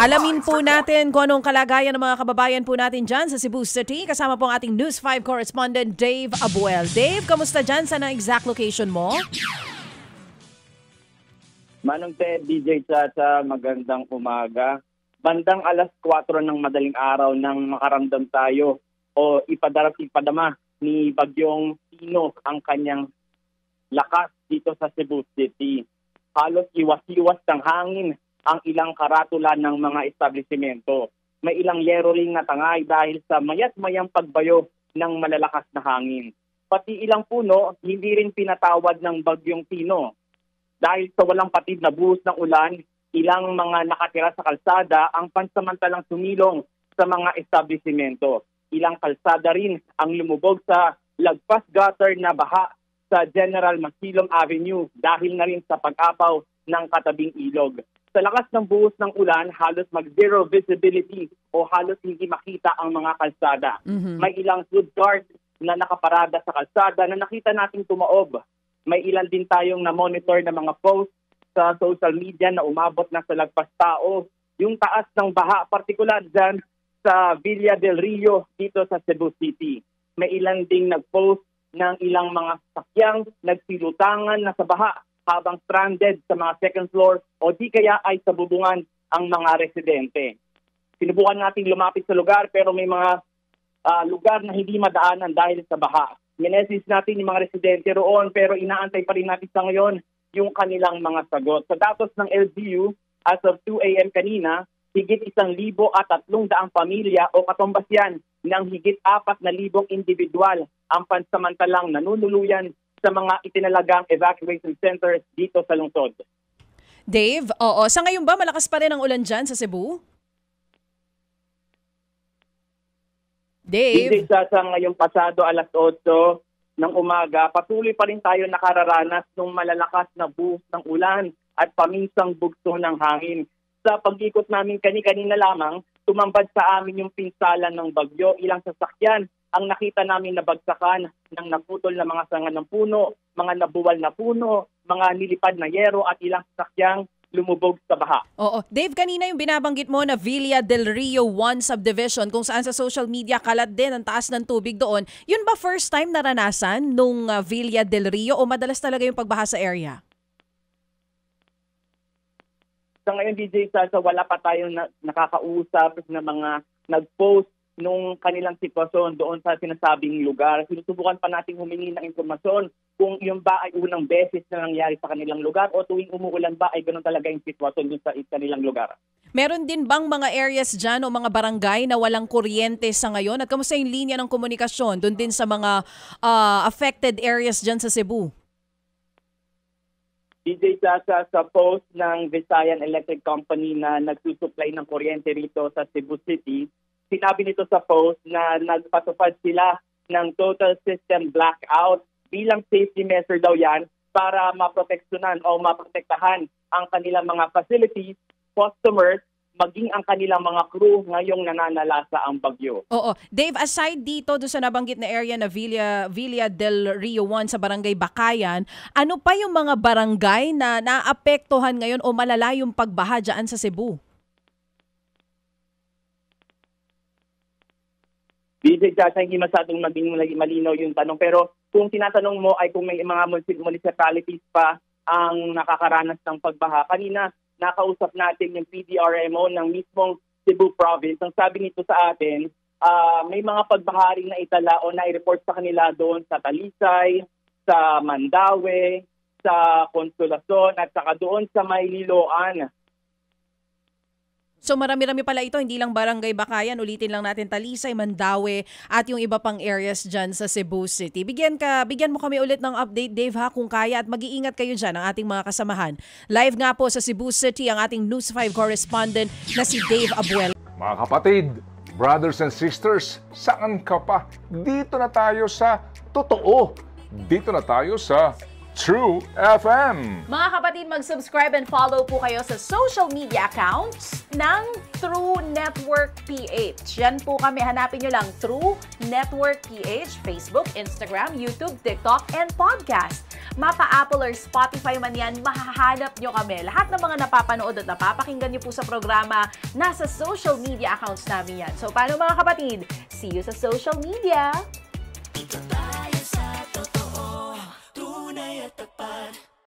Alamin po natin kung anong kalagayan ng mga kababayan po natin dyan sa Cebu City. Kasama po ang ating News 5 correspondent Dave Abuel. Dave, kamusta dyan? Saan ang exact location mo? Manong Ted, DJ Chacha, magandang umaga. Bandang alas 4 ng madaling araw nang makaramdam tayo o ipadama ni Bagyong Tino ang kanyang lakas dito sa Cebu City. Halos iwas-iwas ng hangin ang ilang karatula ng mga establishmento. May ilang yero ring natangay dahil sa mayat-mayang pagbayo ng malalakas na hangin. Pati ilang puno, hindi rin pinatawad ng Bagyong Tino. Dahil sa walang patid na buhos ng ulan, ilang mga nakatira sa kalsada ang pansamantalang sumilong sa mga establishmento. Ilang kalsada rin ang lumubog sa lagpas gutter na baha sa General Masilong Avenue dahil na rin sa pag-apaw ng katabing ilog. Sa lakas ng buhos ng ulan, halos mag-zero visibility o halos hindi makita ang mga kalsada. May ilang food cart na nakaparada sa kalsada na nakita nating tumaob. May ilan din tayong na-monitor na mga posts sa social media na umabot na sa lagpas tao. Yung taas ng baha, partikular dyan sa Villa del Rio dito sa Cebu City. May ilan ding nag-post ng ilang mga sakyang nagsilutangan na sa baha habang stranded sa mga second floor o di kaya ay sa bubungan ang mga residente. Sinubukan nating lumapit sa lugar pero may mga lugar na hindi madaanan dahil sa baha. Minesis natin yung mga residente roon pero inaantay pa rin natin sa ngayon yung kanilang mga sagot. Sa datos ng LGU, as of 2 a.m. kanina, higit 1,300 pamilya o katumbas yan ng higit 4,000 individual ang pansamantalang nanunuluyan sa mga itinalagang evacuation centers dito sa lungsod. Dave, sa ngayon ba malakas pa rin ang ulan dyan sa Cebu? Dave? Hindi sa ngayong pasado alas 8 ng umaga, patuloy pa rin tayo nakararanas ng malalakas na buhos ng ulan at paminsang bugso ng hangin. Sa pag-ikot namin kanina lamang, tumambad sa amin yung pinsalan ng bagyo. Ilang sasakyan ang nakita namin na bagsakan ng naputol na mga sanga ng puno, mga nabuwal na puno, mga nilipad na yero at ilang sasakyang lumubog sa baha. Oo. Dave, kanina yung binabanggit mo na Villa del Rio 1 subdivision kung saan sa social media kalat din ang taas ng tubig doon. Yun ba first time naranasan nung Villa del Rio o madalas talaga yung pagbaha sa area? Sa ngayon, DJ Sasa, wala pa tayong nakakausap na mga nag-post nung kanilang sitwasyon doon sa sinasabing lugar. Sinusubukan pa natin humingi ng informasyon kung yung ba ay unang beses na nangyari sa kanilang lugar o tuwing umuulan ba ay ganoon talaga yung sitwasyon doon sa kanilang lugar. Meron din bang mga areas dyan o mga barangay na walang kuryente sa ngayon? At kamusta yung linya ng komunikasyon doon din sa mga affected areas dyan sa Cebu? DJ Sasa, sa post ng Visayan Electric Company na nagsusupply ng kuryente rito sa Cebu City, sinabi nito sa post na nagpatupad sila ng total system blackout bilang safety measure daw yan para maproteksyonan o maprotektahan ang kanilang mga facilities, customers, maging ang kanilang mga crew ngayong nananalasa ang bagyo. Oo. Dave, aside dito doon sa nabanggit na area na Villa del Rio 1 sa Barangay Bakayan, ano pa yung mga barangay na naapektuhan ngayon o malala yung pagbaha dyan sa Cebu? DJ Chacha, hindi masyadong maging malinaw yung tanong. Pero kung tinatanong mo ay kung may mga municipalities pa ang nakakaranas ng pagbaha, kanina nakausap natin yung PDRMO ng mismong Cebu Province. Ang sabi nito sa atin, may mga pagbaha rin na itala o na-report sa kanila doon sa Talisay, sa Mandaue, sa Consolacion at saka doon sa Mayliloan. So marami-rami pala ito, hindi lang Barangay Bakayan, ulitin lang natin Talisay, Mandaue at yung iba pang areas dyan sa Cebu City. Bigyan mo kami ulit ng update, Dave, ha, kung kaya, at mag-iingat kayo dyan ang ating mga kasamahan. Live nga po sa Cebu City ang ating News 5 correspondent na si Dave Abuel. Mga kapatid, brothers and sisters, saan ka pa? Dito na tayo sa totoo. Dito na tayo sa True FM. Mga kapatid, mag-subscribe and follow po kayo sa social media accounts ng True Network PH. Yan po kami. Hanapin nyo lang True Network PH, Facebook, Instagram, YouTube, TikTok, and podcast. mapa-Apple or Spotify man yan, mahahanap nyo kami. Lahat ng mga napapanood at napapakinggan nyo po sa programa, nasa social media accounts namin yan. So paano mga kapatid? See you sa social media!